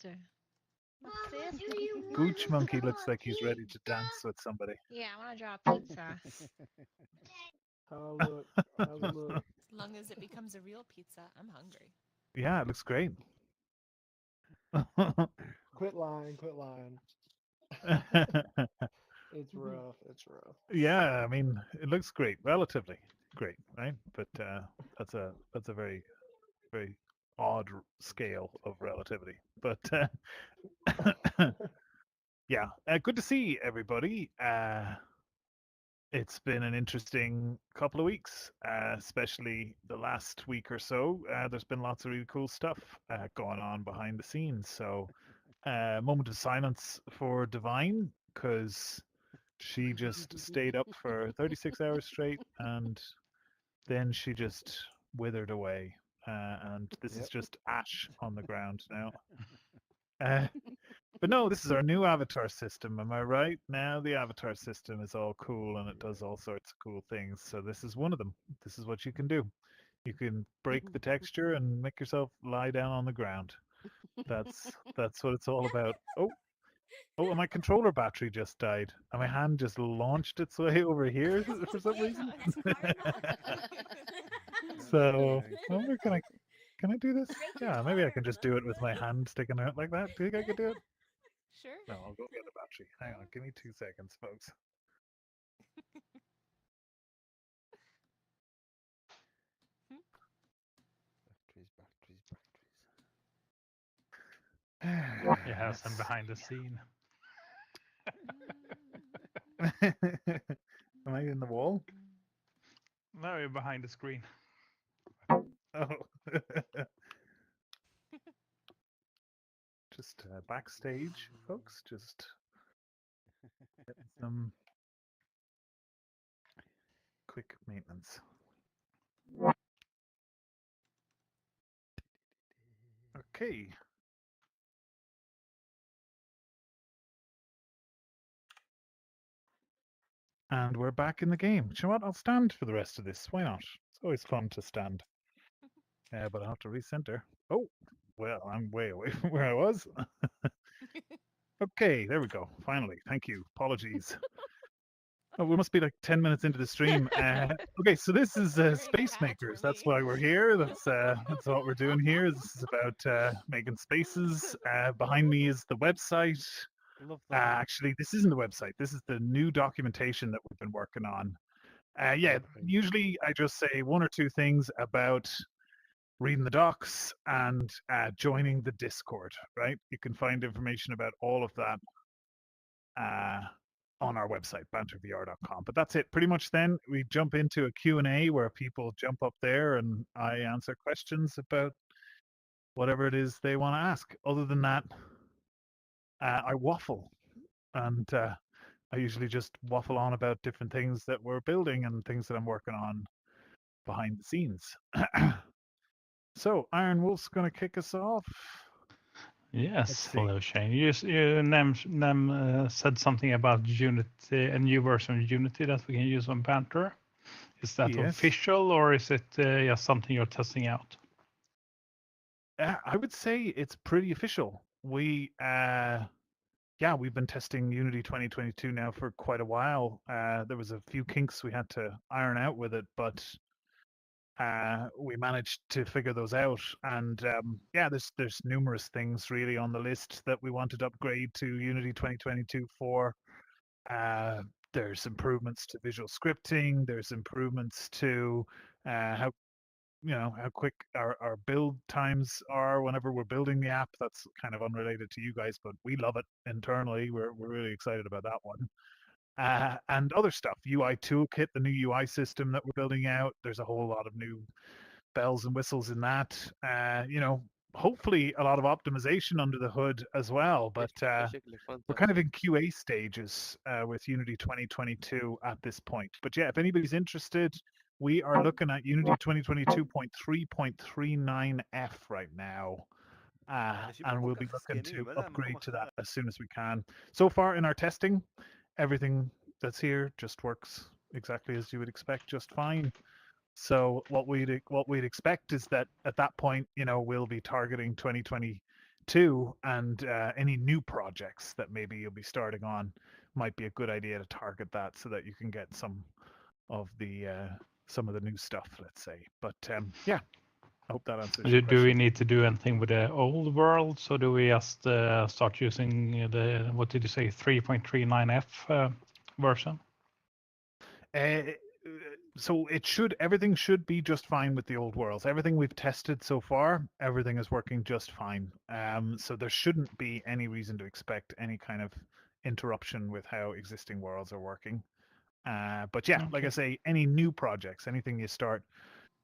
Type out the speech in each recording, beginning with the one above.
dancer. What's this? Gooch Monkey looks like he's ready to dance with somebody. Yeah, I want to draw a pizza. How I look? How's it look? As long as it becomes a real pizza, I'm hungry. Yeah, it looks great. Quit lying. Quit lying. It's rough. It's rough. Yeah, I mean, it looks great, relatively great, right? But that's a very very odd scale of relativity. But yeah, good to see everybody. It's been an interesting couple of weeks, especially the last week or so. There's been lots of really cool stuff going on behind the scenes. So, moment of silence for Divine because she just stayed up for 36 hours straight and then she just withered away. And this is Yep. just ash on the ground now. Uh, but no, this is our new avatar system. Am I right? Now the avatar system is all cool and it does all sorts of cool things. So this is one of them. This is what you can do. You can break the texture and make yourself lie down on the ground. That's what it's all about. Oh, oh, and my controller battery just died. And my hand just launched its way over here for some reason. So, Nice. I wonder, can I do this? Yeah, maybe I can just do it with my hand sticking out like that. Do you think I could do it? Sure. No, I'll go get a battery. Hang on, give me 2 seconds, folks. Batteries, You have some behind the scene. Am I in the wall? No, you're behind the screen. Oh. Just backstage, folks. Just getting some quick maintenance. Okay. And we're back in the game. Do you know what? I'll stand for the rest of this. Why not? It's always fun to stand. But I'll have to recenter. Oh, well, I'm way away from where I was. Okay, there we go. Finally. Thank you. Apologies. Oh, we must be like 10 minutes into the stream. Okay, so this is Very Space fast Makers. for That's me. why we're here. That's what we're doing here. This is about making spaces. Behind me is the website. Love that. Actually, this isn't the website. This is the new documentation that we've been working on. Yeah, Okay. usually I just say one or two things about reading the docs and joining the Discord, right? You can find information about all of that uh, on our website, bantervr.com. But that's it. Pretty much then we jump into a Q&A where people jump up there and I answer questions about whatever it is they want to ask. Other than that, I waffle and I usually just waffle on about different things that we're building and things that I'm working on behind the scenes. So Iron Wolf's going to kick us off. Yes, Let's see. hello Shane. You said something about Unity, a new version of Unity that we can use on Banter. Is that Yes. official or is it just something you're testing out? I would say it's pretty official. We've been testing Unity 2022 now for quite a while. There was a few kinks we had to iron out with it, but we managed to figure those out. And there's numerous things really on the list that we wanted to upgrade to Unity 2022 for. There's improvements to visual scripting. There's improvements to how how quick our build times are whenever we're building the app. That's kind of unrelated to you guys, but we love it internally. We're really excited about that one. And other stuff, UI toolkit, the new UI system that we're building out. There's a whole lot of new bells and whistles in that. Hopefully a lot of optimization under the hood as well. But we're kind of in QA stages with Unity 2022 at this point. But yeah, if anybody's interested, we are looking at Unity 2022.3.39F right now. And we'll be looking to upgrade to that as soon as we can. So far in our testing, everything that's here just works exactly as you would expect, just fine. So what we'd expect is that at that point, we'll be targeting 2022 too, and any new projects that maybe you'll be starting on might be a good idea to target that so that you can get some of the new stuff, let's say. But yeah, I hope that answers your Do we question. need to do anything with the old world? So do we just start using the, what did you say, 3.39F version? Uh, so everything should be just fine with the old worlds. Everything we've tested so far, everything is working just fine. So there shouldn't be any reason to expect any kind of interruption with how existing worlds are working. But yeah, like I Okay. say, any new projects, anything you start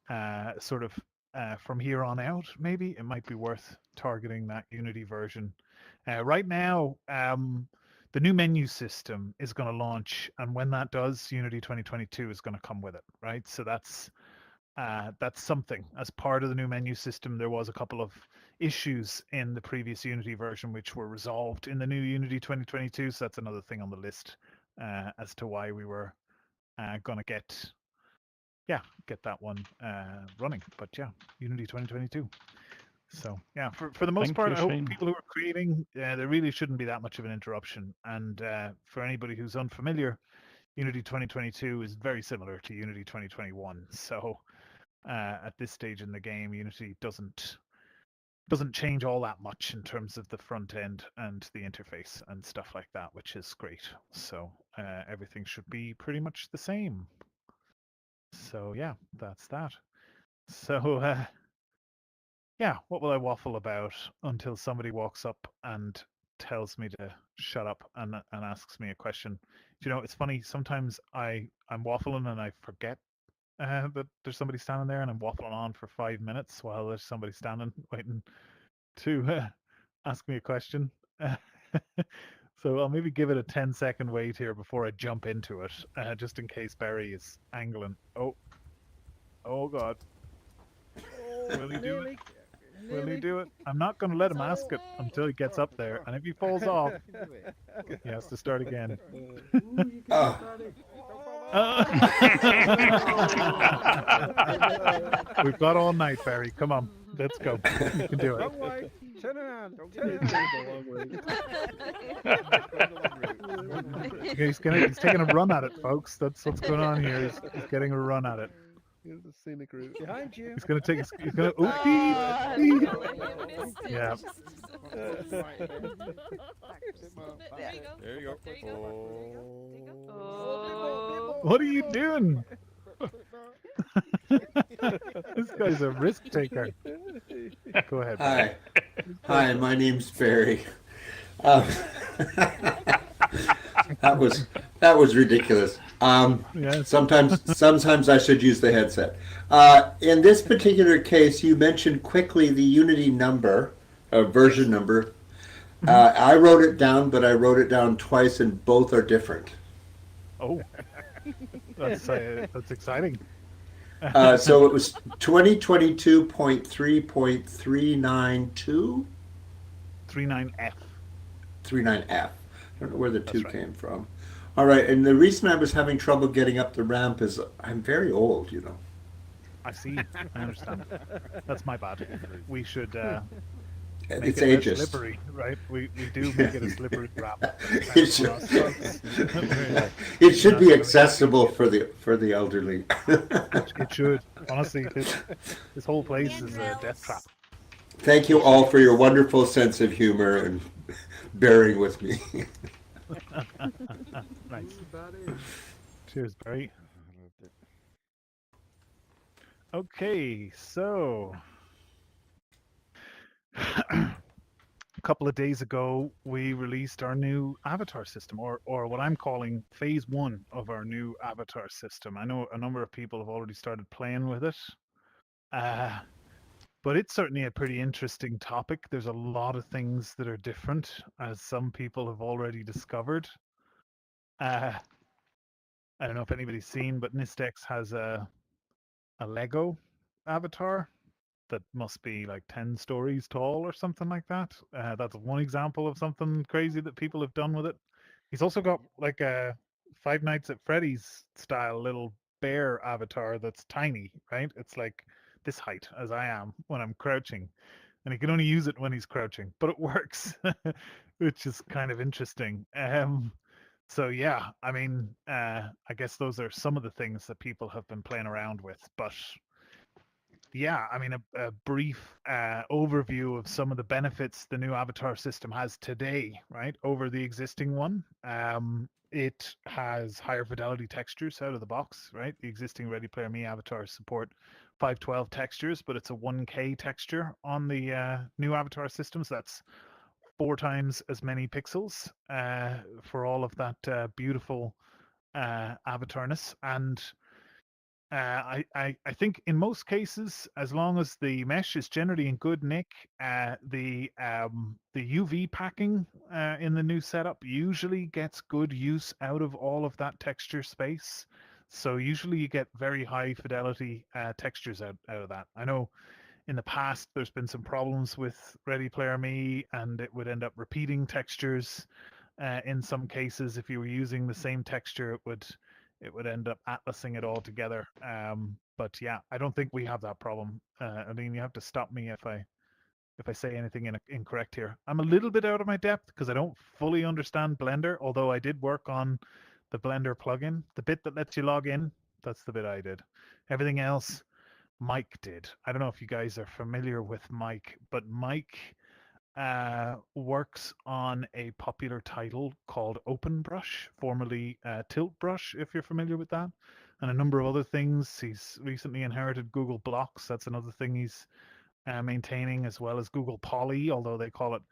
from here on out, maybe it might be worth targeting that Unity version. Right now, the new menu system is going to launch, and when that does, Unity 2022 is going to come with it, right? So that's something. As part of the new menu system, there was a couple of issues in the previous Unity version which were resolved in the new Unity 2022. So that's another thing on the list as to why we were going to get that one running. But yeah, Unity 2022. So yeah, for the most Thank part, you, I hope Shane. people who are creating, there really shouldn't be that much of an interruption. And for anybody who's unfamiliar, Unity 2022 is very similar to Unity 2021. So at this stage in the game, Unity doesn't change all that much in terms of the front end and the interface and stuff like that, which is great. So everything should be pretty much the same. So yeah, that's that. So yeah, what will I waffle about until somebody walks up and tells me to shut up and asks me a question? You know, it's funny. Sometimes I'm waffling and I forget that there's somebody standing there, and I'm waffling on for 5 minutes while there's somebody standing waiting to ask me a question. So I'll maybe give it a 10-second wait here before I jump into it, just in case Barry is angling. Oh God, will he do it? Will he do it? I'm not going to let him on his ask it way. until he gets up there, and if he falls off, he has to start again. Ooh, you can Oh. start it. We've got all night, Barry. Come on, let's go. You can do it. Wrong way. Turn around. Don't turn It's around. the long way. Okay, he's taking a run at it, folks. That's what's going on here. He's getting a run at it. Here's the scenic route. Behind you. He's gonna take. He's gonna. Oh, Oopie. you missed it. Yeah. There you go. There you go. There you go. Oh. What are you doing? This guy's a risk taker. Go ahead. Barry. Hi, my name's Barry. Um, that was ridiculous. Yes. Sometimes I should use the headset. In this particular case, you mentioned quickly the Unity number, version number. I wrote it down, but I wrote it down twice, and both are different. Oh, that's exciting. So it was 2022.3.392. 39F. 39F. I don't know where the 2 right. came from. All right, and the reason I was having trouble getting up the ramp is I'm very old, you know. I see. I understand. That's my bad. We should make It's it less ageist. slippery, right? We do make it a slippery ramp. It should, it should be accessible for the elderly. It should. Honestly, this whole place is a death trap. Thank you all for your wonderful sense of humor and bearing with me. Nice. Cheers, Barry. Okay, so a couple of days ago, we released our new avatar system, or what I'm calling phase 1 of our new avatar system. I know a number of people have already started playing with it, but it's certainly a pretty interesting topic. There's a lot of things that are different, as some people have already discovered. I don't know if anybody's seen, but Nistex has a Lego avatar that must be like 10 stories tall or something like that. That's one example of something crazy that people have done with it. He's also got like a Five Nights at Freddy's style little bear avatar that's tiny, right? It's like this height as I am when I'm crouching. and he can only use it when he's crouching, but it works, which is kind of interesting. So yeah, I mean, I guess those are some of the things that people have been playing around with, but yeah, I mean, a brief overview of some of the benefits the new avatar system has today, right, over the existing one. It has higher fidelity textures out of the box, right? The existing Ready Player Me avatars support 512 textures, but it's a 1K texture on the new avatar system, so that's 4 times as many pixels for all of that beautiful avatarness. And I think in most cases, as long as the mesh is generally in good nick, the UV packing in the new setup usually gets good use out of all of that texture space. So usually you get very high fidelity textures out of that. I know in the past there's been some problems with Ready Player Me, and it would end up repeating textures. In some cases, if you were using the same texture, it would end up atlasing it all together. But yeah, I don't think we have that problem. I mean, you have to stop me if I say anything incorrect here. I'm a little bit out of my depth because I don't fully understand Blender, although I did work on the Blender plugin. The bit that lets you log in, that's the bit I did. Everything else, Mike did. I don't know if you guys are familiar with Mike, but Mike works on a popular title called OpenBrush, formerly Tilt Brush, if you're familiar with that, and a number of other things. He's recently inherited Google Blocks. That's another thing he's maintaining, as well as Google Poly, although they call it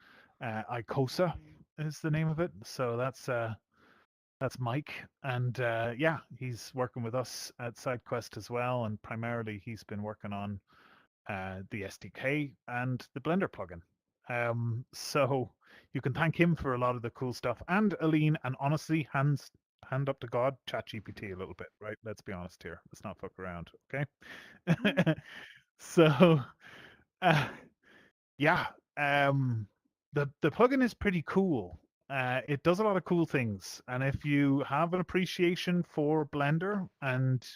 Icosa is the name of it. So that's Mike, and yeah, he's working with us at SideQuest as well, and primarily he's been working on the SDK and the Blender plugin. So you can thank him for a lot of the cool stuff, and Aline, and honestly, hand up to God, ChatGPT a little bit, right? Let's be honest here. Let's not fuck around, okay? So, uh, yeah, the plugin is pretty cool. It does a lot of cool things, and if you have an appreciation for Blender and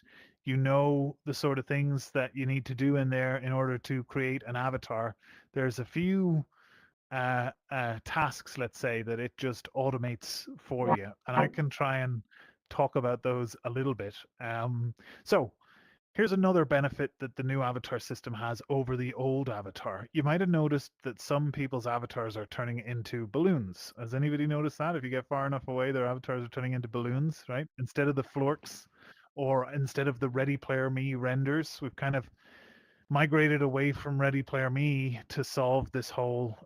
you know the sort of things that you need to do in there in order to create an avatar, there's a few tasks, let's say, that it just automates for you, and I can try and talk about those a little bit. So here's another benefit that the new avatar system has over the old avatar. You might have noticed that some people's avatars are turning into balloons. Has anybody noticed that? If you get far enough away, their avatars are turning into balloons, right? Instead of the florks, or instead of the Ready Player Me renders, we've kind of migrated away from Ready Player Me to solve this whole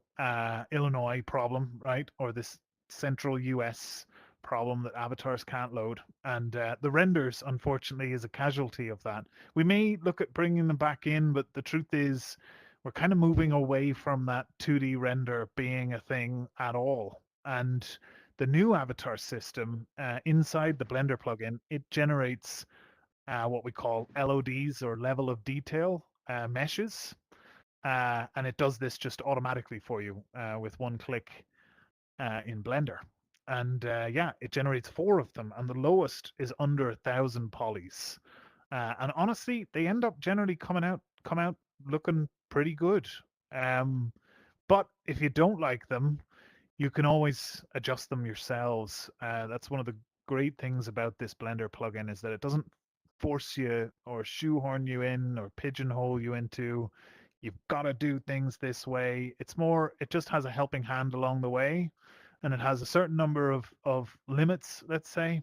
Illinois problem, right? Or this central US problem that avatars can't load. And the renders, unfortunately, is a casualty of that. We may look at bringing them back in, but the truth is we're kind of moving away from that 2D render being a thing at all. And the new avatar system inside the Blender plugin, it generates what we call LODs, or level of detail meshes. And it does this just automatically for you with one click in Blender. And yeah, it generates 4 of them, and the lowest is under 1,000 polys. And honestly, they end up generally come out looking pretty good. But if you don't like them, you can always adjust them yourselves. That's one of the great things about this Blender plugin, is that it doesn't force you or shoehorn you in or pigeonhole you into, you've got to do things this way. It's more, it just has a helping hand along the way, and it has a certain number of limits, let's say,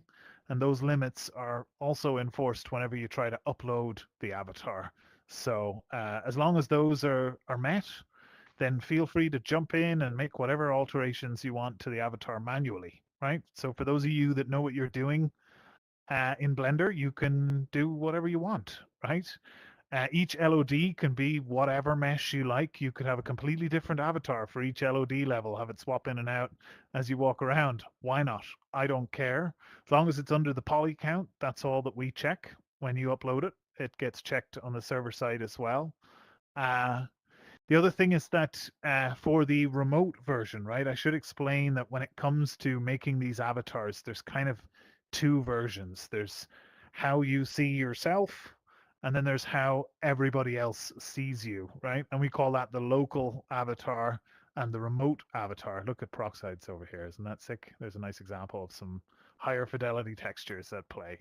and those limits are also enforced whenever you try to upload the avatar. So as long as those are met, then feel free to jump in and make whatever alterations you want to the avatar manually, right? So for those of you that know what you're doing in Blender, you can do whatever you want, right? Each LOD can be whatever mesh you like. You could have a completely different avatar for each LOD level, have it swap in and out as you walk around. Why not? I don't care. As long as it's under the poly count, that's all that we check when you upload it. It gets checked on the server side as well. The other thing is that for the remote version, right, I should explain that when it comes to making these avatars, there's kind of 2 versions. There's how you see yourself, and then there's how everybody else sees you, right? And we call that the local avatar and the remote avatar. Look at Peroxides over here. Isn't that sick? There's a nice example of some higher fidelity textures at play.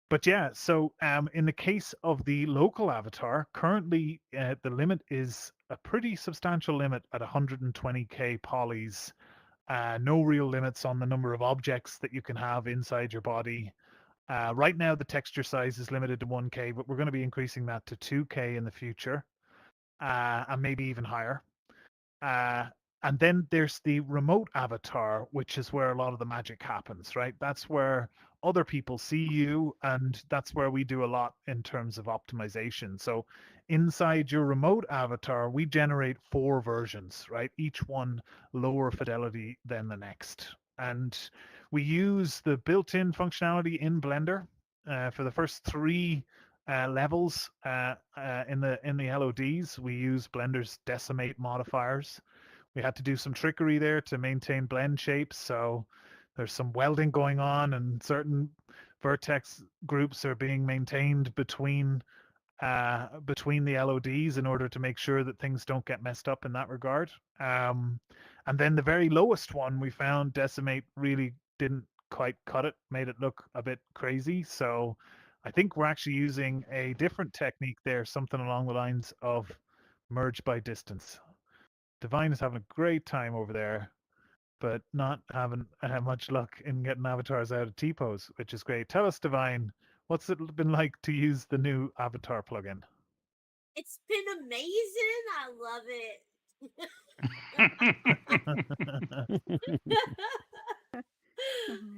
But yeah, so in the case of the local avatar, currently the limit is a pretty substantial limit at 120k polys. No real limits on the number of objects that you can have inside your body. Right now, the texture size is limited to 1k, but we're going to be increasing that to 2k in the future, and maybe even higher. And then there's the remote avatar, which is where a lot of the magic happens, right? That's where other people see you, and that's where we do a lot in terms of optimization. So inside your remote avatar, we generate 4 versions, right? Each one lower fidelity than the next. And we use the built-in functionality in Blender for the first 3 levels in the LODs. We use Blender's decimate modifiers. We had to do some trickery there to maintain blend shapes, so there's some welding going on, and certain vertex groups are being maintained between the LODs in order to make sure that things don't get messed up in that regard. And then the very lowest one we found, decimate, really didn't quite cut it, made it look a bit crazy. So I think we're actually using a different technique there, something along the lines of merge by distance. Divine is having a great time over there, but not having much luck in getting avatars out of T-pose, which is great. Tell us, Divine, what's it been like to use the new avatar plugin? It's been amazing. I love it.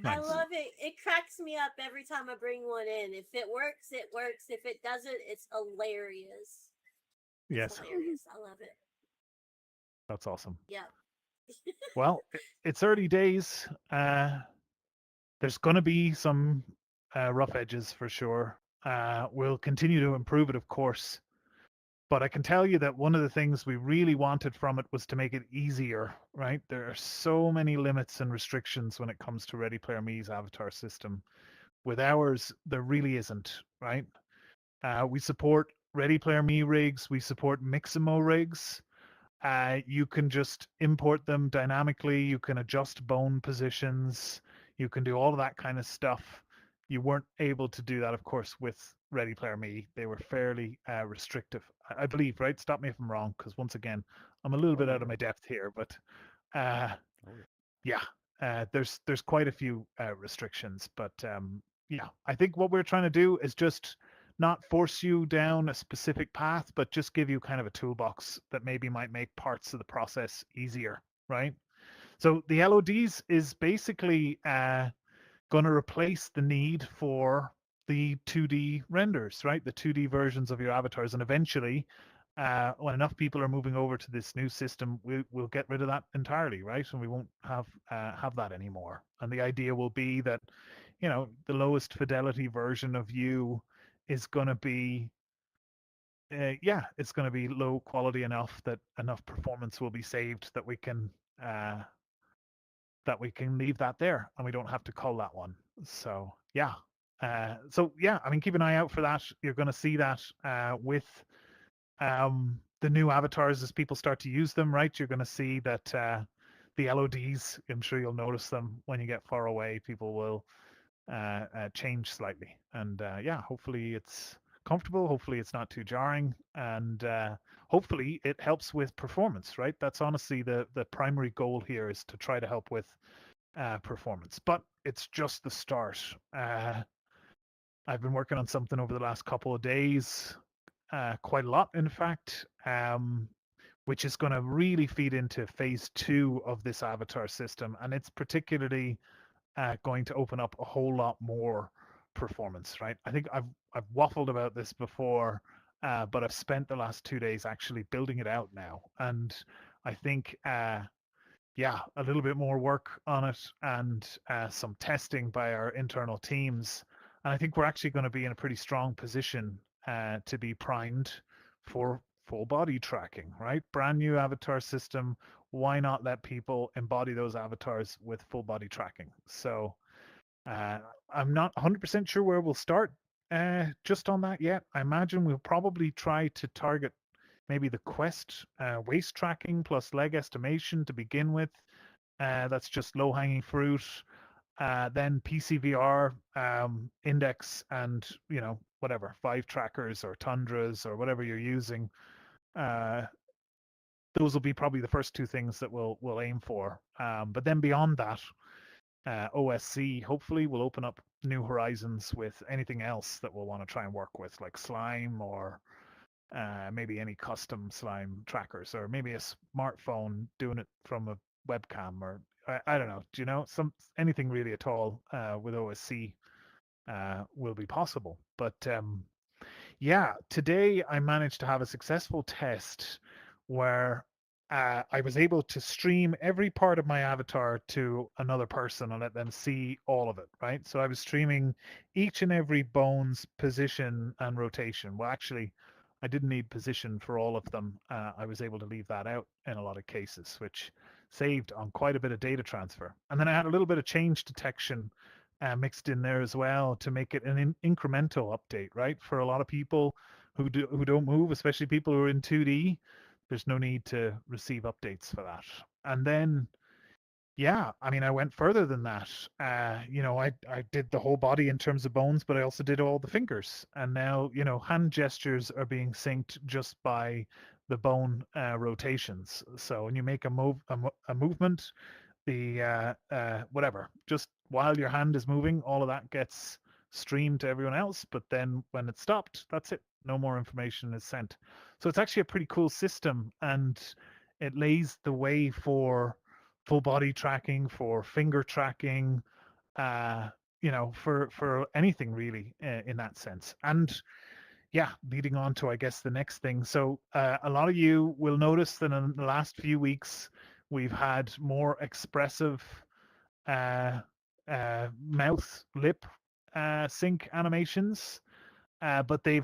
I Nice. love it. It cracks me up every time I bring one in. If it works, it works. If it doesn't, it's hilarious. Yes, Hilarious. I love it. that's awesome. Yeah. Well, it's early days. There's going to be some rough edges for sure. We'll continue to improve it, of course. But I can tell you that one of the things we really wanted from it was to make it easier, right? There are so many limits and restrictions when it comes to Ready Player Me's avatar system. With ours, there really isn't, right? We support Ready Player Me rigs, we support Mixamo rigs. You can just import them dynamically, you can adjust bone positions, you can do all of that kind of stuff. You weren't able to do that, of course, with Ready Player Me. They were fairly restrictive, I believe, right? Stop me if I'm wrong, because once again, I'm a little bit out of my depth here, but yeah, there's quite a few restrictions. But yeah, I think what we're trying to do is just not force you down a specific path, but just give you kind of a toolbox that maybe might make parts of the process easier, right? So the LODs is basically going to replace the need for the 2D renders, right? The 2D versions of your avatars. And eventually, when enough people are moving over to this new system, we'll get rid of that entirely, right? And we won't have that anymore. And the idea will be that, you know, the lowest fidelity version of you is going to be it's going to be low quality enough that enough performance will be saved that we can leave that there and we don't have to cull that one. So yeah. I mean, keep an eye out for that. You're going to see that with the new avatars as people start to use them, right? You're going to see that the LODs, I'm sure you'll notice them when you get far away, people will change slightly. And yeah, hopefully it's comfortable. Hopefully it's not too jarring. And hopefully it helps with performance, right? That's honestly the primary goal here, is to try to help with performance. But it's just the start. I've been working on something over the last couple of days, quite a lot, in fact, which is going to really feed into phase 2 of this avatar system. And it's particularly going to open up a whole lot more performance, right? I think I've waffled about this before, but I've spent the last 2 days actually building it out now. And I think a little bit more work on it and some testing by our internal teams. And I think we're actually going to be in a pretty strong position to be primed for full body tracking, right? Brand new avatar system. Why not let people embody those avatars with full body tracking? So I'm not 100% sure where we'll start just on that yet. I imagine we'll probably try to target maybe the Quest waist tracking plus leg estimation to begin with. That's just low hanging fruit. Then PCVR, index, and whatever 5 trackers or tundras or whatever you're using. Those will be probably the first two things that we'll aim for. But then beyond that, OSC hopefully will open up new horizons with anything else that we'll want to try and work with, like slime or maybe any custom slime trackers, or maybe a smartphone doing it from a webcam, or I don't know. Do you know anything really at all with OSC will be possible? But yeah, today I managed to have a successful test where I was able to stream every part of my avatar to another person and let them see all of it, right? So I was streaming each and every bone's position and rotation. Well, actually, I didn't need position for all of them. I was able to leave that out in a lot of cases, which saved on quite a bit of data transfer. And then I had a little bit of change detection mixed in there as well to make it an incremental update, right? For a lot of people who don't move, especially people who are in 2D, there's no need to receive updates for that. And then, yeah, I mean, I went further than that. I did the whole body in terms of bones, but I also did all the fingers. And now, hand gestures are being synced just by the bone rotations. So when you make a movement, the whatever, just while your hand is moving, all of that gets streamed to everyone else. But then when it's stopped, that's it. No more information is sent. So it's actually a pretty cool system, and it lays the way for full body tracking, for finger tracking, for anything really in that sense. And yeah, leading on to, I guess, the next thing. So a lot of you will notice that in the last few weeks, we've had more expressive mouth lip sync animations, but they've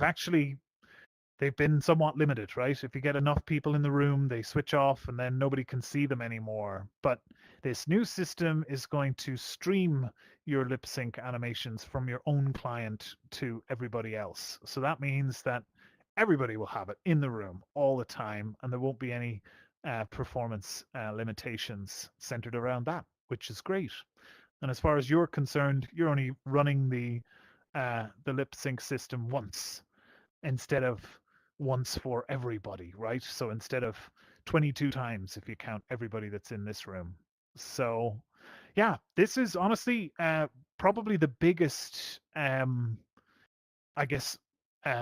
been somewhat limited, right? If you get enough people in the room, they switch off and then nobody can see them anymore. But this new system is going to stream your lip sync animations from your own client to everybody else. So that means that everybody will have it in the room all the time, and there won't be any performance limitations centered around that, which is great. And as far as you're concerned, you're only running the lip sync system once instead of once for everybody, right? So instead of 22 times if you count everybody that's in this room. So yeah, this is honestly probably the biggest I guess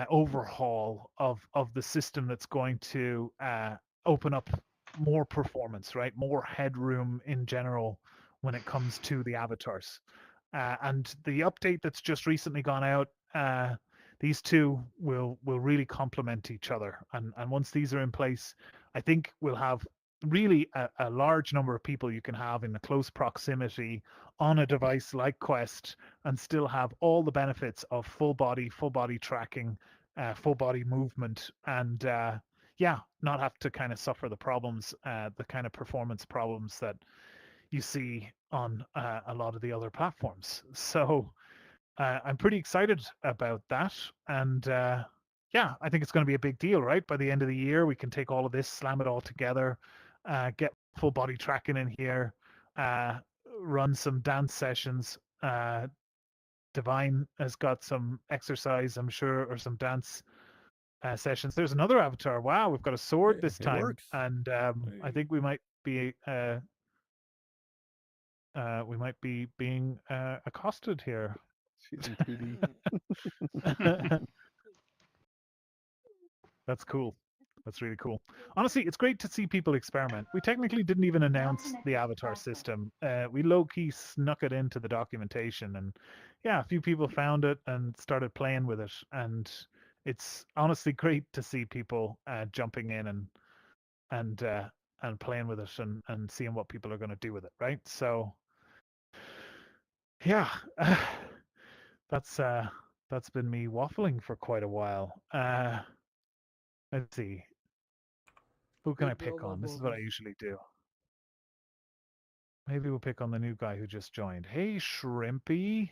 overhaul of the system that's going to open up more performance, right? More headroom in general when it comes to the avatars. And the update that's just recently gone out, these two will really complement each other. And once these are in place, I think we'll have really a large number of people you can have in a close proximity on a device like Quest and still have all the benefits of full body tracking, full body movement, and yeah, not have to kind of suffer the problems, the kind of performance problems that you see on a lot of the other platforms. So I'm pretty excited about that, and yeah, I think it's going to be a big deal, right? By the end of the year, we can take all of this, slam it all together, get full body tracking in here, uh, run some dance sessions. Divine has got some exercise, I'm sure, or some dance sessions. There's another avatar. Wow, we've got a sword this It time, works. and I think we might be being accosted here. She's in 2D. That's cool. That's really cool. Honestly, it's great to see people experiment. We technically didn't even announce the avatar system. We low-key snuck it into the documentation, and yeah, a few people found it and started playing with it. And it's honestly great to see people jumping in and playing with it and seeing what people are going to do with it, right? So yeah, that's been me waffling for quite a while. Let's see. Who can I Good pick build on? This is what I usually do. Maybe we'll pick on the new guy who just joined. Hey, Shrimpy.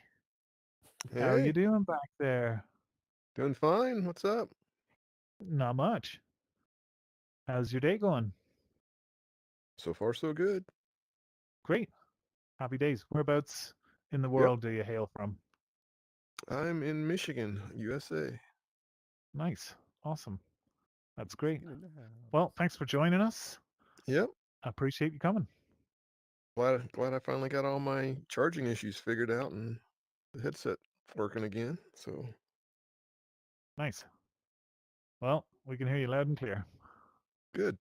How are you Hey, doing back there? Doing fine. What's up? Not much. How's your day going? So far, so good. Great. Happy days. Whereabouts in the Yep. world do you hail from? I'm in Michigan, USA. Nice. Awesome. That's great. Michigan in the Well, house. thanks for joining us. Yep. I appreciate you coming. Glad I finally got all my charging issues figured out and the headset working again. So Nice. Well, we can hear you loud and clear. good.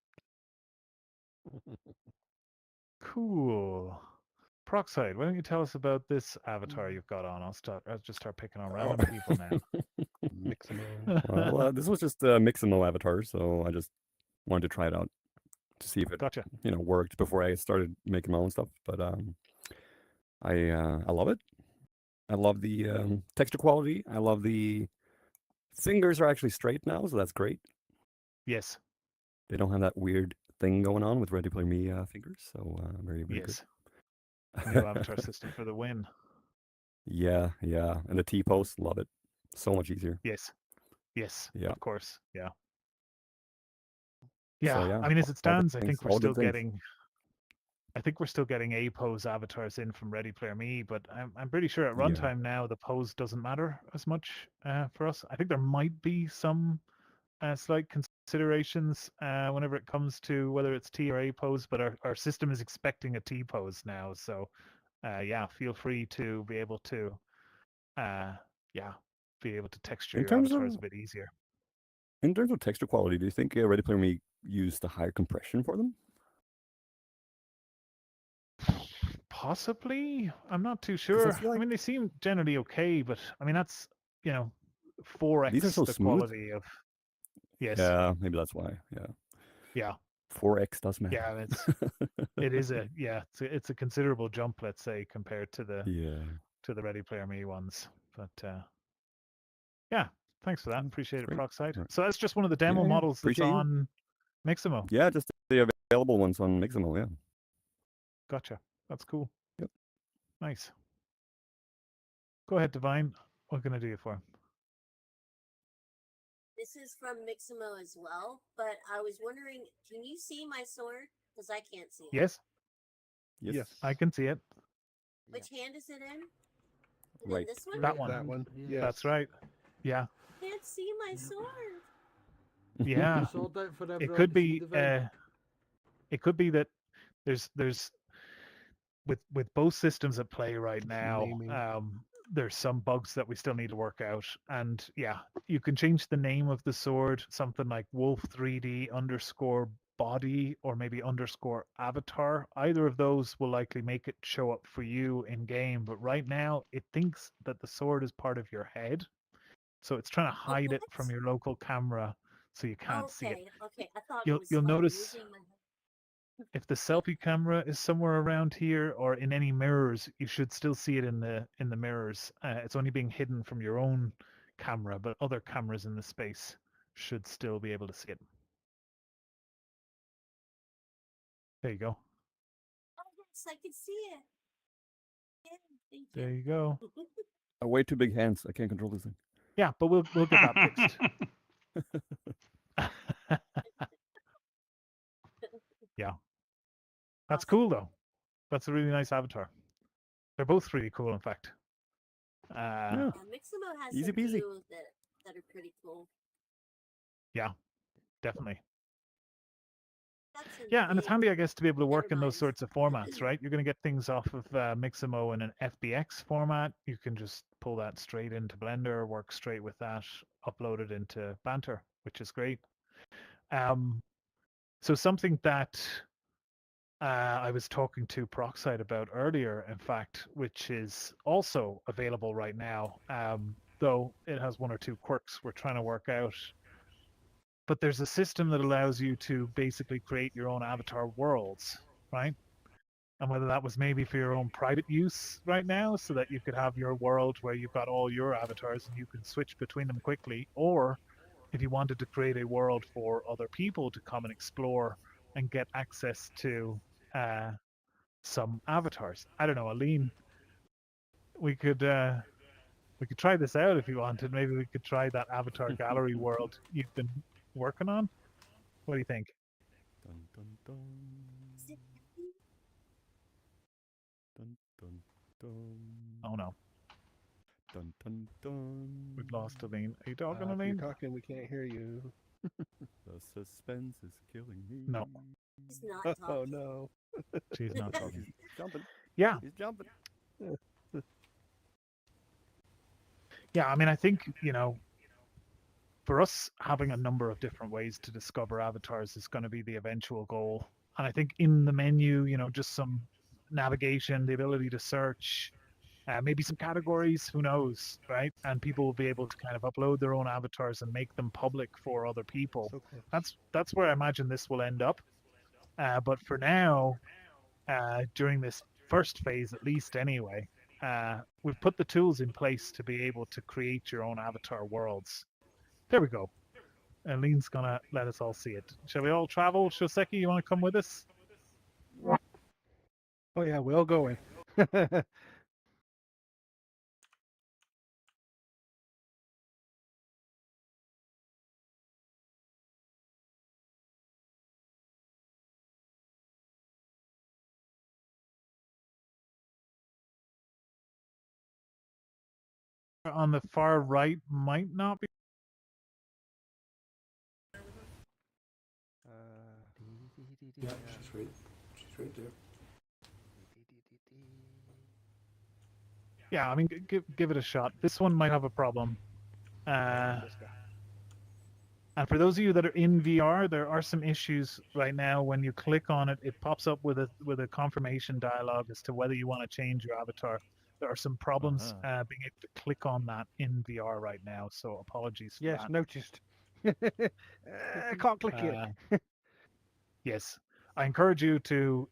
Cool. Proxide, why don't you tell us about this avatar you've got on? I'll just start picking on random people now. Mixamo. Well, this was just a Mixamo avatar, so I just wanted to try it out to see if it, Gotcha. worked before I started making my own stuff. But I love it. I love the texture quality. I love the fingers are actually straight now, so that's great. Yes. They don't have that weird thing going on with Ready Player Me fingers, so very very Yes. good. New avatar system for the win. Yeah, and the T pose, love it. So much easier. Yes. Yes. Yeah. Of course. Yeah. So, Yeah. I mean, as it all good stands, I things, think we're all good still things. getting. I think we're still getting a pose avatars in from Ready Player Me, but I'm pretty sure at Yeah. runtime now the pose doesn't matter as much for us. I think there might be some slight considerations whenever it comes to whether it's T or A pose, but our system is expecting a T pose now. So yeah, feel free to be able to texture In your terms avatars of a bit easier. in terms of texture quality, do you think Ready Player Me used a higher compression for them? Possibly, I'm not too 'Cause sure. I feel I like mean, they seem generally okay, but I mean that's these are 4x so the smooth. quality of. Yes. Yeah, maybe that's why. Yeah, Yeah. 4x does matter. Yeah. It is it's a considerable jump, let's say, compared to the Yeah, Ready Player Me ones. But yeah, thanks for that. Appreciate it, great. Proxide. Right. So that's just one of the demo Yeah, models that's appreciate you. on Mixamo. Yeah, just the available ones on Mixamo. Yeah. Gotcha. That's cool. Yep. Nice. Go ahead, Divine. What can I do you for? This is from Mixamo as well, but I was wondering, can you see my sword? Because I can't see it. Yes, Yes. I can see it. Which hand is it in? Is it Right. in this one? That one. That one. Yeah. That's right. Yeah. I can't see my sword. Yeah. You sold that for It could be that there's with both systems at play right now, naming. there's some bugs that we still need to work out. And yeah, you can change the name of the sword, something like Wolf 3D underscore body or maybe underscore avatar. Either of those will likely make it show up for you in game. But right now, it thinks that the sword is part of your head. So it's trying to hide it from what? your local camera so you can't see it. Okay. I thought You'll it was you'll like notice moving my head. if the selfie camera is somewhere around here or in any mirrors, you should still see it in the mirrors. It's only being hidden from your own camera, but other cameras in the space should still be able to see it. There you go. Oh yes, I can see it. Yeah, thank There you. you go. Way too big hands. I can't control this thing. Yeah, but we'll get that fixed. Yeah. That's Awesome. cool though. That's a really nice avatar. They're both really cool, in fact. Yeah. Yeah, Mixamo has Easy some peasy. views that are pretty cool. Yeah, definitely. That's some Yeah, and it's big- handy, I guess, to be able to work Never in those mind. sorts of formats, right? You're going to get things off of Mixamo in an FBX format. You can just pull that straight into Blender, work straight with that, upload it into Banter, which is great. So something that I was talking to Proxide about earlier, in fact, which is also available right now, though it has one or two quirks we're trying to work out. But there's a system that allows you to basically create your own avatar worlds, right? And whether that was maybe for your own private use right now, so that you could have your world where you've got all your avatars and you can switch between them quickly, or if you wanted to create a world for other people to come and explore and get access to some avatars. I don't know, Aline, we could We could try this out if you wanted. Maybe we could try that avatar gallery world you've been working on. What do you think? Dun, dun, dun. Dun, dun, dun. Oh no, Dun, dun, dun. we've lost Aline. Are you talking, If you're Aline? talking, we can't hear you. The suspense is killing me. No. He's not Oh talking. no. She's not talking. He's jumping. Yeah, He's jumping. yeah. I mean, I think for us, having a number of different ways to discover avatars is going to be the eventual goal. And I think in the menu, just some navigation, the ability to search, maybe some categories, who knows, right? And people will be able to kind of upload their own avatars and make them public for other people. So close. That's where I imagine this will end up. But for now, during this first phase, at least anyway, we've put the tools in place to be able to create your own avatar worlds. There we go. Aline's gonna let us all see it. Shall we all travel? Shoseki, you want to come with us? Oh yeah, we're all going. On the far right might not be. Yeah, she's right there. Yeah, I mean, give it a shot. This one might have a problem. And for those of you that are in VR, there are some issues right now. When you click on it, it pops up with a confirmation dialog as to whether you want to change your avatar. There are some problems being able to click on that in VR right now, so apologies for Yes, that. noticed. I can't click it. Yes, I encourage you to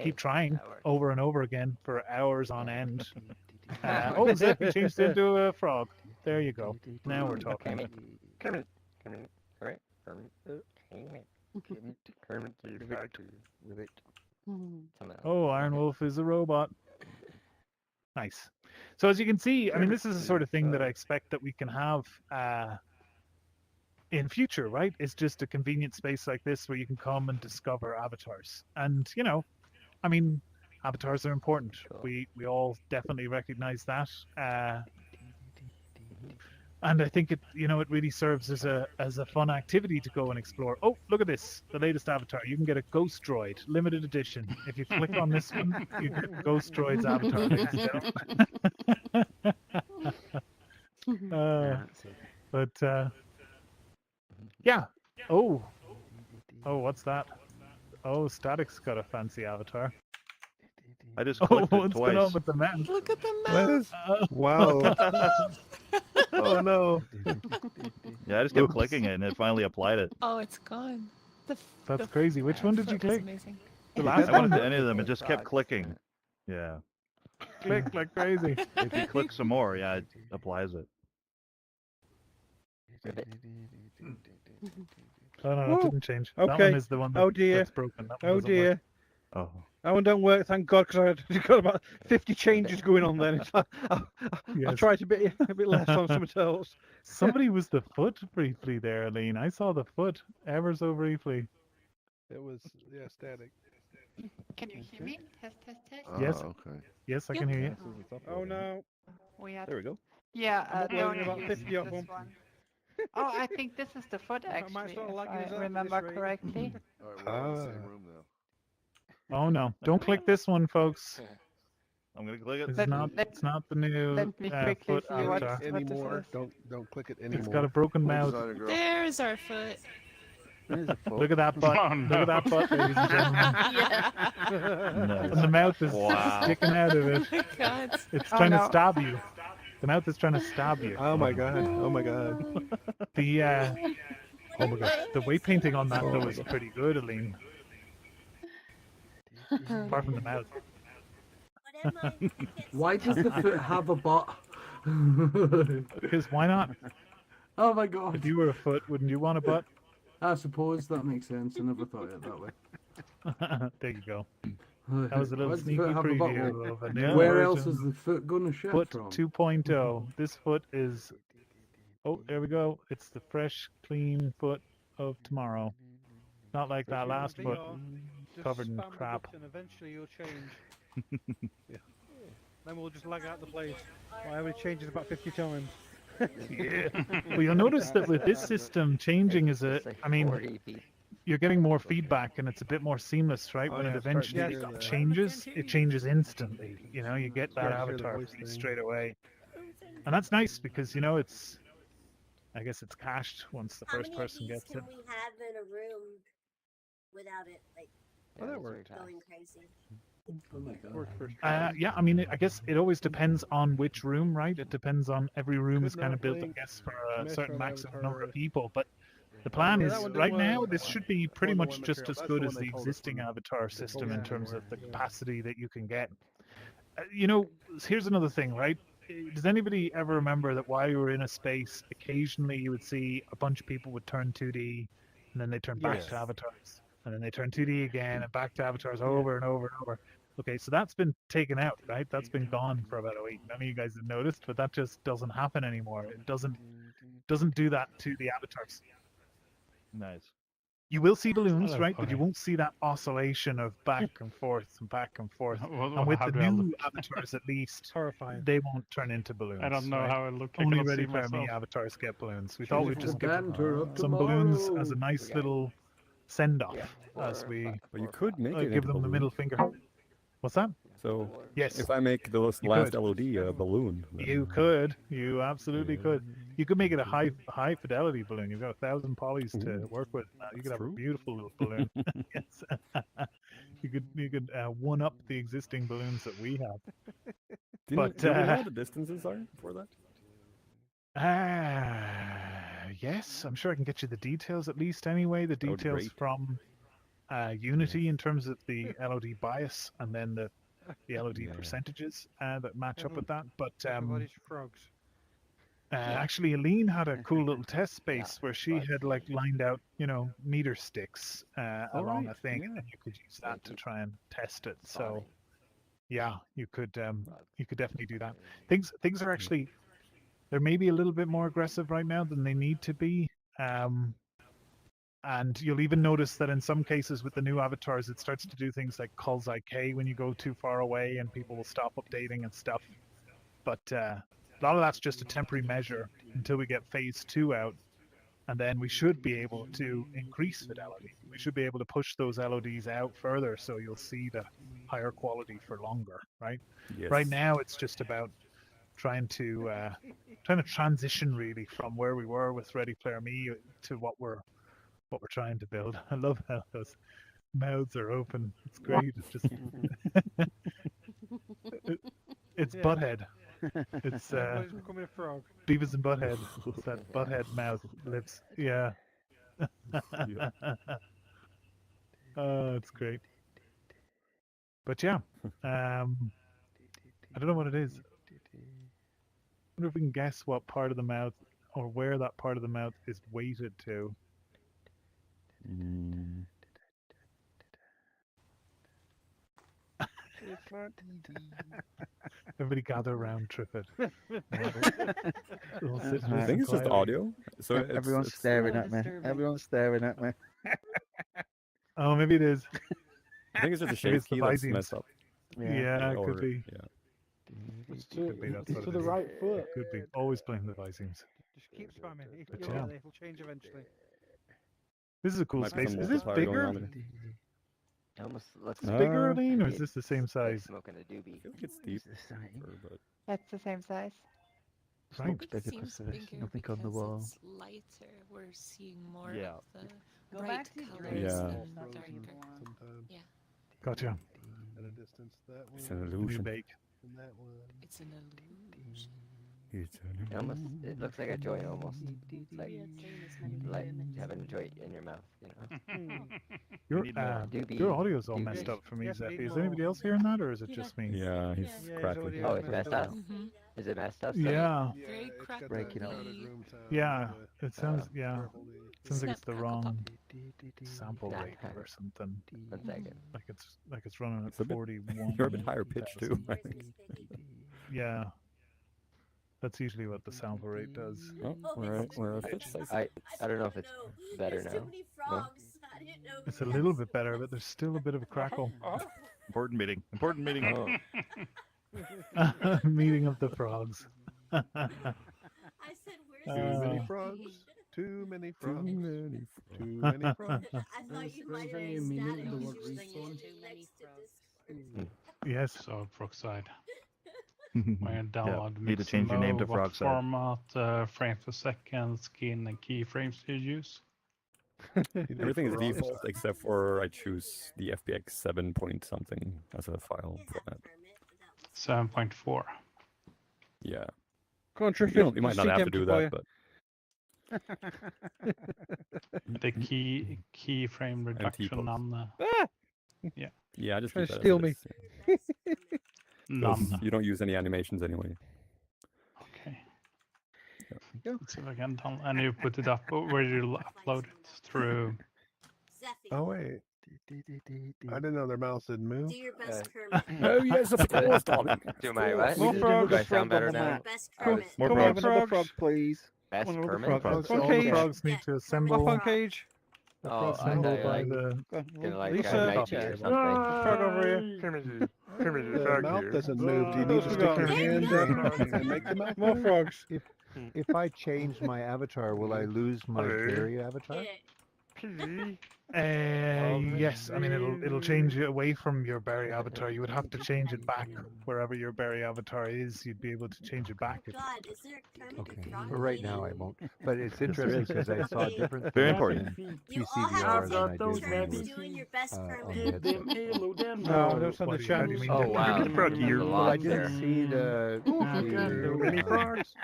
keep trying over and over again for hours on end. Oh, Zeppi changed into a frog. There you go. Now we're talking. Kermit. Alright. Kermit. Oh, Iron Wolf is a robot. Nice. So as you can see, I mean, this is the sort of thing that I expect that we can have in future, right? It's just a convenient space like this where you can come and discover avatars. And, I mean, avatars are important. We all definitely recognize that. And I think it really serves as a fun activity to go and explore. Oh, look at this, the latest avatar. You can get a Ghost Droid, limited edition. If you click on this one, you get Ghost Droid's avatar. Yeah. Oh, what's that? Oh, Static's got a fancy avatar. I just clicked it what's going on twice. with the mouse? Look at the mouse. Wow. Oh no. Yeah, I just kept clicking it and it finally applied it. Oh, it's gone. That's crazy. Which one did you foot was click? amazing. The I last went one? to any of them, it just kept clicking. Yeah. Click like crazy. If you click some more, yeah, it applies it. Oh no, it didn't change. That Okay. one is the one Oh dear. that's broken. That one Oh doesn't work. dear. Oh. That one don't work, thank God, because I got about 50 changes going on then. It's like, I Yes. tried a bit less on something else. Somebody was the foot briefly there, Aline. I saw the foot ever so briefly. It was, yeah, static. Can you hear me? Test, test, test. Yes. Okay. Yes, I can hear you. Oh no. We had, There we go. yeah, I'm uploading Leonie about uses 50 of this them. one. Oh, I think this is the foot I actually, might start if lagging us I out at this remember rate. correctly. All right, we're all in the same room now. Oh no! Don't click this one, folks. I'm gonna click it. It's Let- not. let- It's not the new let me quickly foot see what- avatar. this Anymore. is. Don't click it anymore. It's got a broken Cool mouth. designer girl. There's our foot. Look at that butt. Oh, Look at that butt, ladies and gentlemen. Yeah. And the mouth is Wow. sticking out of it. Oh my God. It's Oh, trying to no. stab you. The mouth is trying to stab you. Oh my God. Oh my God. The oh my god, the weight painting on that though is pretty good, Aline. Apart from the mouth. What am I? Why does the foot have a butt? Because why not? Oh my god. If you were a foot, wouldn't you want a butt? I suppose that makes sense. I never thought of it that way. There you go. That was a little Why does the sneaky foot have a bottle? preview of a new Where else version. is the foot gonna ship Foot from? 2.0. This foot is. Oh, there we go. It's the fresh, clean foot of tomorrow. Not like that last foot Just covered in spam the crap. button, eventually you'll change. Yeah. Then we'll just lag out the place. I already changed it about 50 times. Yeah. Well, you'll notice that with this system, changing is a. I mean, you're getting more feedback and it's a bit more seamless, right? Oh, when yeah, it it's starting to eventually hear that. changes, it changes instantly. You know, you get that Starting to hear the avatar voice feed thing. straight away. And that's nice because, you know, it's. I guess it's cached once the How first many of person these gets it. can we have in a room without it like Oh, that worked. going crazy? Oh my god. Worked first. Yeah, I mean, I guess it always depends on which room, right? It depends on every room is Could kind not of built, I link guess, for a Metro certain maximum Avatar. number of people. But the plan Yeah, is that one right didn't now, work. this should be That pretty one much wasn't just material. as That's good the as one the they told us existing when avatar they system told in us terms of before. the Yeah. capacity that you can get. You know, here's another thing, right? Does anybody ever remember that while you were in a space, occasionally you would see a bunch of people would turn 2D, and then they turn back Yes. to avatars, and then they turn 2D again and back to avatars over and over and over. Okay, so that's been taken out, right? That's been gone for about a week. None of you guys have noticed, but that just doesn't happen anymore. It doesn't do that to the avatars. Nice. You will see balloons, Oh, right? But you okay. won't see that oscillation of back and forth and back and forth. And with How the do I new look? avatars, at least, Horrifying. they won't turn into balloons. I don't know right? how I look. I Only cannot Ready see Player Me myself. avatars get balloons. We thought It's we'd the just give them banter of some balloons tomorrow. as a nice little send off as we But you could make it give into them the balloon. middle finger. What's that? So Yes. if I make the You last could. LOD a balloon, then You could. You absolutely could. You could make it a high fidelity balloon. You've got 1,000 polys to work with. You could That's have a true. beautiful little balloon. Yes. You could one up the existing balloons that we have. do But we know what the distances are for that? yes, I'm sure I can get you the details at least anyway. The That would be details great. from Unity in terms of the LOD bias and then the LOD Yeah. percentages that match up with that. But Everybody's frogs. actually, Aline had a cool little test space where she had like lined out, you know, meter sticks along a thing, and then you could use that to try and test it. So, yeah, you could definitely do that. Things are actually they're maybe a little bit more aggressive right now than they need to be. And you'll even notice that in some cases with the new avatars, it starts to do things like calls IK when you go too far away, and people will stop updating and stuff. But a lot of that's just a temporary measure until we get phase 2 out, and then we should be able to increase fidelity. We should be able to push those LODs out further, so you'll see the higher quality for longer, right? Yes. Right now, it's just about trying to transition really from where we were with Ready Player Me to what we're trying to build. I love how those mouths are open. It's great. It's just it's Butthead. It's Everybody's becoming a frog. Beavis and Butthead. It's that Butthead mouth lips. Yeah. Oh, it's great. But yeah, I don't know what it is. I wonder if we can guess what part of the mouth or where that part of the mouth is weighted to. Everybody gather around, Triffid. We'll sit I think it's just quietly. audio. So Everyone's staring at me. Everyone's staring at me. Oh, maybe it is. I think it's just a Maybe shape it's the key that's Visines. messed up. Yeah, it Or- could be. Yeah. It's Could be, that's what to it the is. right foot. Could be. Always blame the Visines. Just keep spamming. But It'll, yeah. it'll change eventually. This is a cool Might be space. some Is this multiplier going bigger? on there. Almost looks Is it bigger, Uh, Aline, or is this the same size? smoking a doobie. I feel like it's deep. But That's the same size. Right. Looks It bigger seems because there's bigger nothing on the because wall. it's lighter. We're seeing more Yeah. of the Go bright back to your colors Yeah. than darker. Yeah, Gotcha. At a distance, that it's one, an New illusion. bake. and that one. it's an illusion. It's an It almost, it looks like a joint almost. It's like having a joint in your mouth, you know. Your need more. your audio's all Doobie. messed up for me, Yes, Zeppy. need Is anybody more. else hearing that, or is it just me? Yeah, he's Yeah, he's crackling. already Oh, it's messed up. Mm-hmm. Is it messed up? Yeah. Very it's got crackly. the Breaking up. crowded room sound, Yeah, the it sounds careful, yeah. the- Sounds like Snap, it's the crackle, pop. wrong sample Nah. rate or something. 1 second. Like it's running at It's a bit- 41. You're a bit higher pitched too, I think. Yeah. That's usually what the sample rate does. Oh, where it fits. I don't know if it's better There's now. too many No? frogs. I didn't know. It's a little bit better, but there's still a bit of a crackle. Important meeting. Important meeting. Oh. Meeting of the frogs. I said, where's Too many Uh, frogs. Too many Too frogs. many Too many frogs. I thought you might have Very been minute ecstatic the because word you were saying respawn. it next to Discord. Yes. So Proxide. When you download Need to change your name to Mixamo, what Frogside. format, frame per second, skin, and keyframes do you use? Everything is default except for I choose the FBX 7 point something as a file format. 7.4. Yeah. Come on, Trish. You might not have to do that, but The keyframe reduction T-pose. none. Yeah. yeah, I just Trying keep to that as steal it me. is, yeah. 'Cause None. you don't use any animations anyway. Okay. Let's see if I can tell. And you put it up. Where do you upload it? Through. Oh wait. I didn't know their mouths didn't move. Do your best, Kermit. Oh yes, of course, darling. Do my what? More frogs. Do I sound better now? Best Oh, Kermit. More Come on, frogs. another frog, please. Best One of the Kermit? frogs. So One all the cage. frogs need to Yeah, assemble. Muff on cage. The Oh, frogs I assemble thought you by like- the. Gonna like Lisa. Nike or something. Frog over here. The mouth doesn't move. Do you need to stick your hand up and make the mouth More move? frogs. If I change my avatar, will I lose my berry avatar? Yes, I mean it'll change you away from your berry avatar. You would have to change it back wherever your berry avatar is. You'd be able to change it back. If, God, is there a Kermit Okay, the Frog for right now I won't. But it's interesting because I saw different Very things important. in You all have PCVR to than I take did turns with, doing your best on Kermit. the headset. No, there's on what the do you- how do chat. you mean Oh different? wow. Too many froggy. There's a Well, lot I didn't there. see the Too many frogs.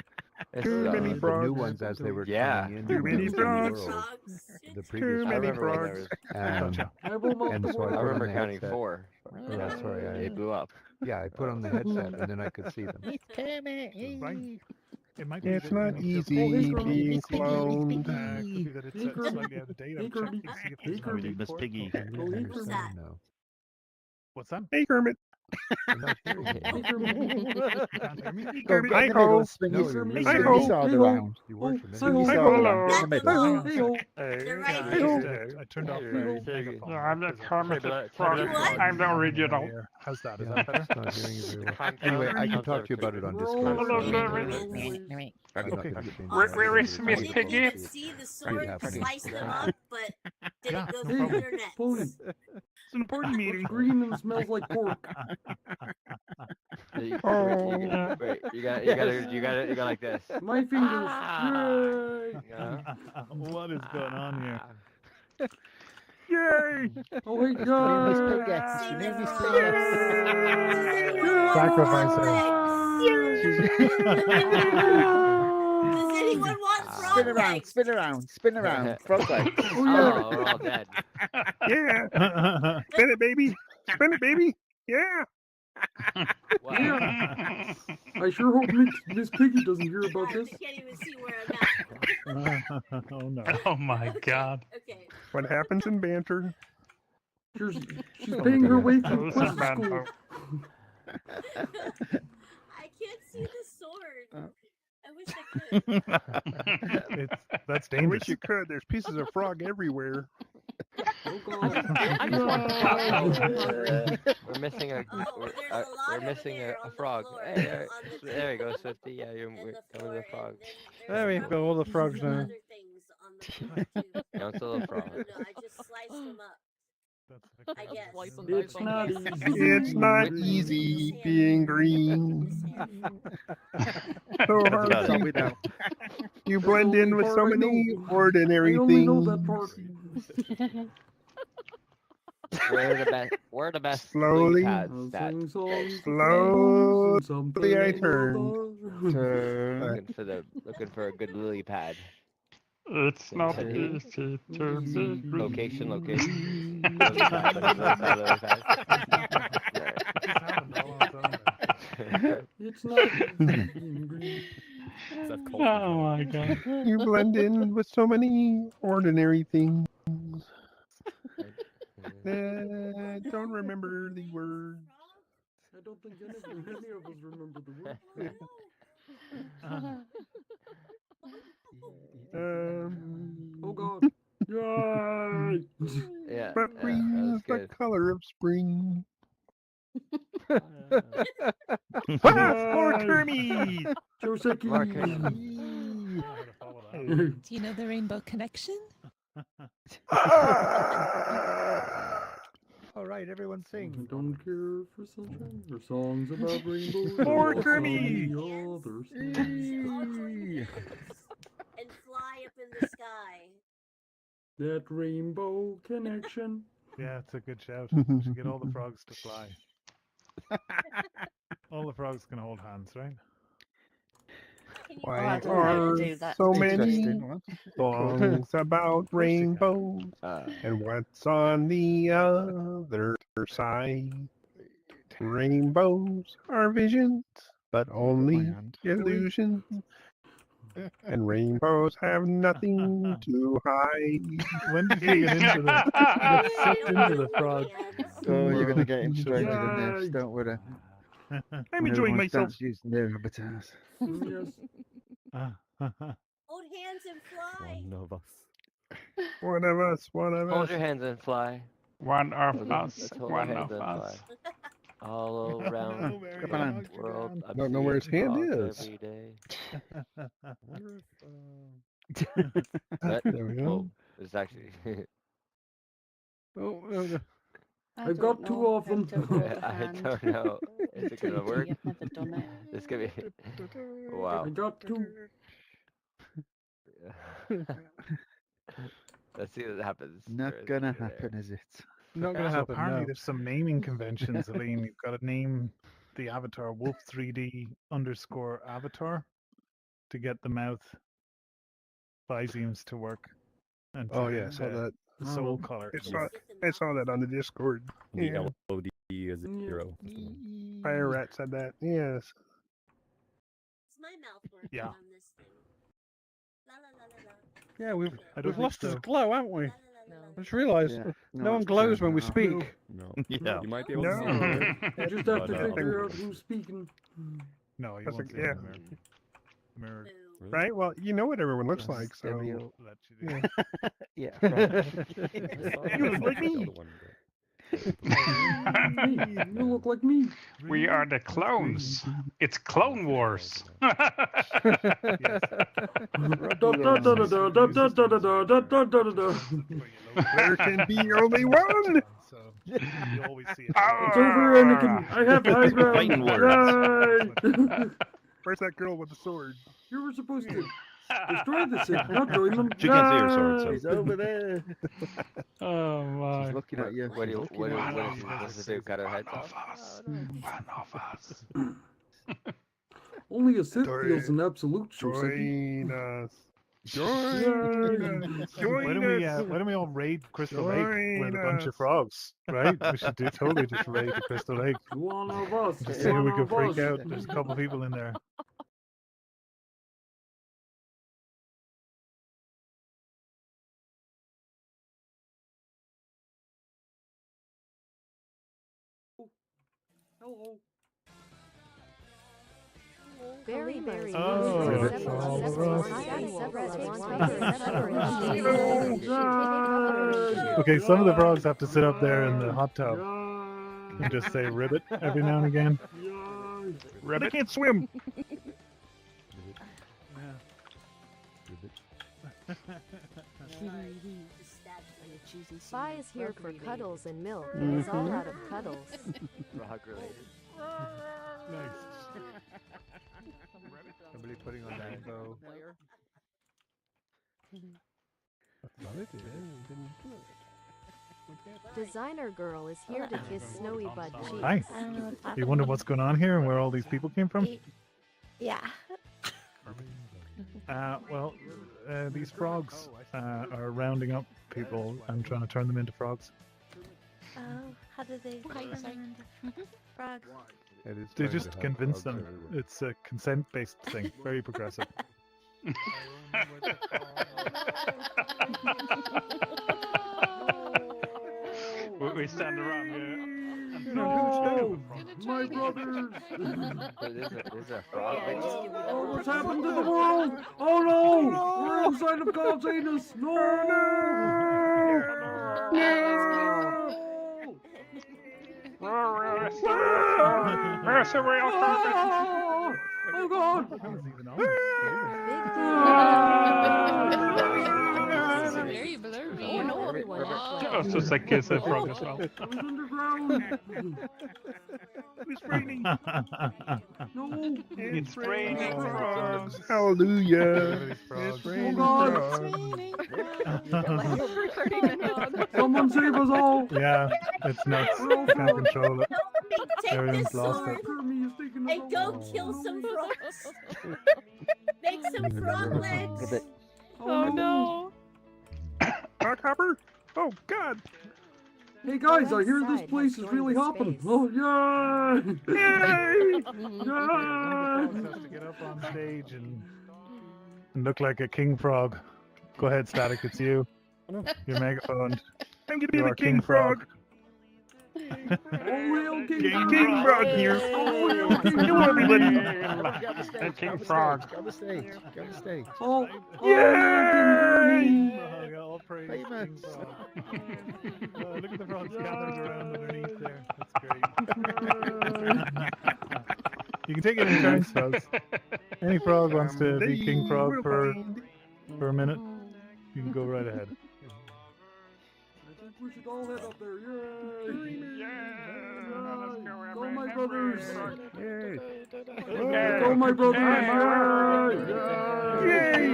It's, Too many the new frogs. ones as they were Yeah. coming in. Too many the frogs. world, Frogs. The Too previous I many remember when there frogs. was. Gotcha. I will mop And the so I I put on remember the counting headset. 4. Yeah, sorry. It blew up. Yeah, I put on the headset and then I could see them. Right. It might be It's that, not you know, just- easy being could cloned. be that it's slightly out of date. I'm checking to see if there's We any need Miss report. Piggy. Can you that? understand now? What's that? Hey Kermit. I'm not hearing it. You can't hear me? Hi ho. No, you're really Hi really ho. sound around. You work for me. Hi ho. Not the mom. They're right I, here. I turned off the megaphone. I'm the Kermit the What? Frog. I'm the original. How's that? Is Yeah, that better? I'm just not hearing you very well. Anyway, I can talk to you about it on Discord. Hello, so Kermit. I'm not Okay. gonna change Where my is avatar. Miss I Piggy? didn't see the sword Yeah, slice them up, but Yeah, didn't go no through problem. their necks. Pony. It's an important meeting. Green and smells like pork. You, Oh. wait, you got like this. My fingers. Ah. Yay! You know? What is going on here? Yay! Oh, hey, guys! See, Maybe the so. Does anyone want frog legs? Spin around. Frog legs. Oh, yeah. Oh, we're all dead. Yeah. Spin it, baby. Spin it, baby. Yeah. Wow. I sure hope Miss Piggy doesn't hear about I this. can't even see where I'm at. Oh no. Oh my God. Okay. What happens in banter? She's paying her way through That was a quiz bad school. joke. I can't see the sword. I wish I could. That's I dangerous. wish you could. There's pieces of frog everywhere. Oh, God. We're missing a. Oh, We're, there's a lot we're over missing there a on the frog. floor, Hey, on the there we go, table, Swifty. Yeah, you're and we're the coming floor, to the frog. and then There we there's go, all the probably frogs some now. other things on the floor too. Council of I Frogs. don't know. I just sliced them up. I guess. It's not easy. It's not easy being green. So hard. about it. We know. You blend in with so many I ordinary only know things. that part. We're the best Slowly. lily pads I'll that sing songs Slowly and something I about turn. the- looking for a good lily pad. It's not Continue. easy to be green. Location. Lily pad, lily pad. It's not easy being green. Oh my God. You blend in with so many ordinary things. Don't remember the words. I don't think any of us remember the word. Oh God. Yay! Yeah, But yeah, green that was is the good. color of spring. More Kermit! Joseki. Mark Kermit. Do you know the Rainbow Connection? All right, everyone I sing. don't care for sunshine or songs about rainbows. More or Kermit! sunny other And fly up in the sky. That rainbow connection. Yeah, it's a good shout. We should get all the frogs to fly. All the frogs can hold hands, right? Why I don't know how to are do that. so Interesting. many songs about rainbows? And what's on the other side? Rainbows are visions, but only illusions. And rainbows have nothing to hide. When did you get into the get sucked into the frog? Oh, you're going to get him straight Yay. in this, don't worry. I'm When enjoying everyone myself. starts using their avatars. Yes. Hold hands and fly. One of us. One of us, one of Hold us. your hands and fly. One of Let's us, hold our one hands of and us. fly. All around Come on. the world. I'm Don't know where his seeing hand frogs is. every day. There But, we go. whoa, it's actually. Oh, no, no. I've got two of them. I don't know. Is it gonna work? I've never done it. This could be. Wow. I got two. Let's see what happens. Not gonna happen, is it? Not gonna So happen. apparently No. there's some naming conventions, Aline. You've got to name the avatar wolf3D_avatar to get the mouth biseams to work. And Oh to yeah, I saw get that. the soul color. I saw that on the Discord. The Yeah. LOD is 0. Fire Rat said that. Yes. Is my mouth working Yeah. on this thing? La la la la la. Yeah, we've I don't we've think lost so. his glow, haven't we? La, la, la, la, I la. just realised Yeah. no one it's glows turned when we that off. speak. No. Yeah. You might be able No. to see it. You just have to But, figure out who's speaking. No, you That's won't a- see it yeah. in the mirror. The mirror Boo. Really? Right? Well, you know what everyone looks Just like, so. stereo. let you do. Yeah. I Right. saw You look like the me. other one, but- Hey, you look like me. We are the clones. It's Clone Wars. There can be only one! So you always see it. It's over, Anakin. I have high Fighting ground. Yay! Where's that girl with the sword? You were supposed to destroy the Sith, not join them. She can't see her sword, so- He's over there. Oh my. She's looking at you. What do you, She's what do, looking what at is you. she supposed to do? Cut her heads off? One of us. Only a Sith feels an absolute Joseki. Join us. Join us. Why don't we all raid Crystal Lake with a Join bunch us. of frogs, right? We should totally just raid the Crystal Lake. One of us. Just see who we One can of freak us. out. There's a couple people in there. Hello. Very, very Oh, it's all Okay, some of the frogs have to sit up there in the hot tub and just say ribbit every now and again. But they can't swim. Spy is here for cuddles and milk. It is all out of cuddles. Frog related. Nice. Somebody putting on that bow. Designer girl is here to kiss snowy butt cheeks. Hi. You wonder what's going on here and where all these people came from? Yeah. Well, these frogs are rounding up people and trying to turn them into frogs. Oh, how do they turn frogs? They just convince them. It's a consent-based thing. Very progressive. We stand around here. No, my brothers. There's a frog. Yeah, just give me the Oh, whole what's thing. happened to the world? Oh no! We're inside of God's anus. No! Oh God! Very blurry. Oh no, everyone. Just a second, it's a frog as well. I was underground. It's raining. No. It's raining frogs. Hallelujah. Oh God! Someone save us all! Yeah, it's nuts. I can't control it. Take Everyone's this lost sword it. and go kill some frogs. Make some frog legs. Oh no. Hopper? Oh God. Hey guys, I hear this place is really hopping. Oh yeah! Yay! One has to get up on stage and look like a king frog. Go ahead, Static, it's you. Your megaphone. I'm gonna be You the are king frog. Oh, real King frog here. Oh, King Hello, everybody. The king frog. Got the stage. Got the stage. Oh, Yay! Frog, all praise Famous. King Frog. Look at the frogs gathered around underneath there. That's great. You can take it in turns, folks. Any frog wants to be king frog for a minute, you can go right ahead. I think we should all head up there. Yay! Go my brothers! Go my brothers! Yay!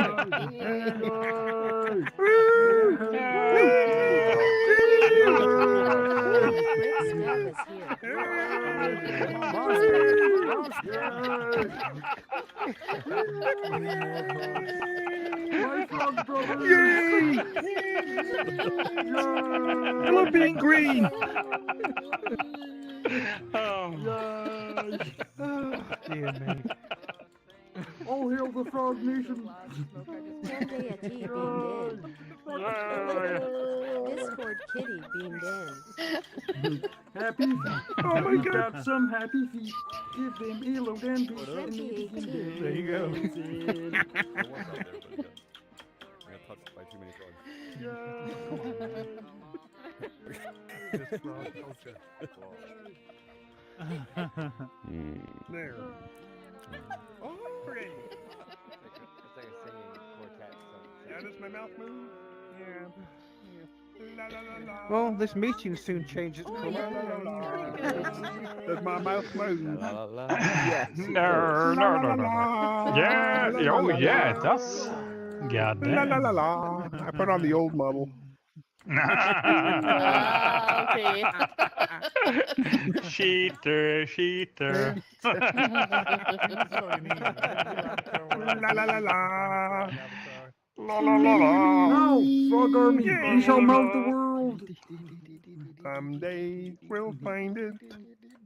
My frog brothers! Yay! I love being green. Dear me. All hail the Frog Nation! Sunday at T beamed in. Discord Kitty beamed in. Happy feet. Oh my We've God. got some happy feet. Give them elope and beat. There you go. I got touched by too many frogs. Just frog culture. There. Oh, great. It's like a singing quartet. How does my mouth move? Yeah. La la la la. Well, this meeting soon changes colour. Does my mouth move? La la la. Yes. No. Yeah, oh yeah, it does. God La la damn. la la. I put on the old model. Okay. Cheater. La la la la. La la la la. Now, Frog Army, we shall mount the world. Someday we'll find it.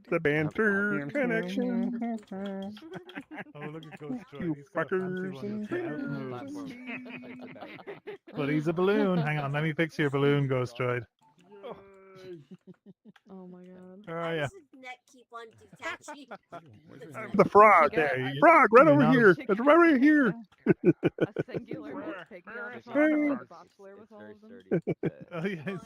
The banter connection. Oh, look at Ghost Joy. You He's got a fancy fuckers one and that's out moves. Platform. But he's a balloon. Hang on, let me fix your balloon, Ghost Droid. Oh my god. Where Why are you? does his neck keep on detaching? The frog. There, Frog right you're over not- here. It's right here. A singular nitpick Hey. boxler with all Very of them. sturdy. Oh, yes.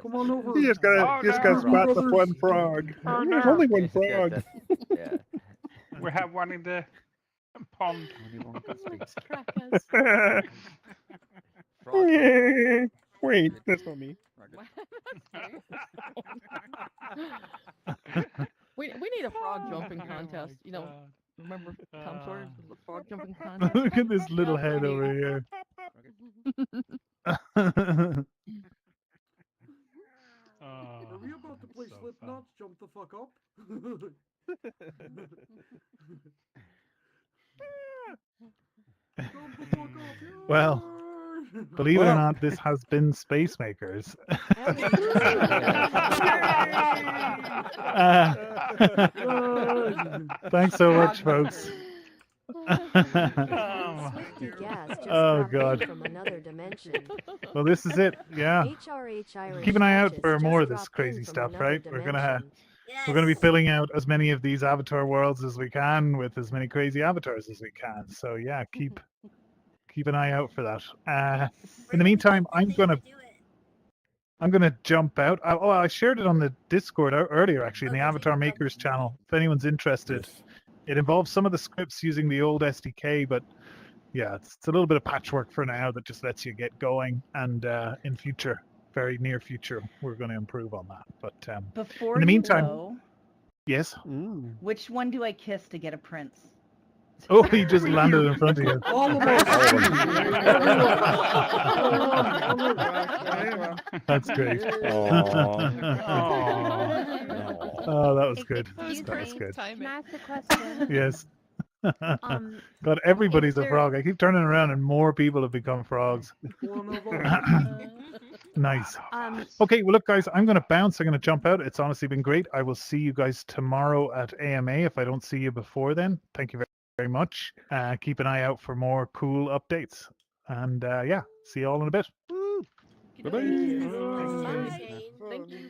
Come on over. You just gotta spot the one frog. Oh, There's no. only one frog. Yeah. We have one in the pond. Crackers. Yeah. Wait, that's not me. We need a frog jumping contest. You know, remember Tom Sawyer's frog jumping contest? Look at this little head over here. Are we about to play Slipknot? Jump the fuck up. Jump the fuck up. Well, believe it or not, this has been Space Makers. Thanks so much, folks. Smoky gas just Oh, dropped in God. from another dimension. Well, this is it. Yeah. HRH Irish Keep an eye out Duchess for just more of this dropped in crazy from stuff, another right? dimension. We're gonna be filling out as many of these avatar worlds as we can with as many crazy avatars as we can. So yeah, keep an eye out for that. In the meantime, I'm gonna jump out. I shared it on the Discord earlier, actually, in the Avatar Makers channel. If anyone's interested, it involves some of the scripts using the old SDK, but yeah, it's a little bit of patchwork for now that just lets you get going. And in future, very near future, we're going to improve on that. But Before in the meantime, you go, yes. which one do I kiss to get a prince? Oh, he just landed in front of you. All of us. That's great. Oh, that was good. Excuse That was me, good. Can I ask a question? Yes. Um, God, everybody's a there- frog. I keep turning around and more people have become frogs. Nice. Okay, well, look, guys, I'm going to bounce. I'm going to jump out. It's honestly been great. I will see you guys tomorrow at AMA if I don't see you before then. Thank you very, very much. Keep an eye out for more cool updates. And yeah, see you all in a bit. Bye-bye. Thank you.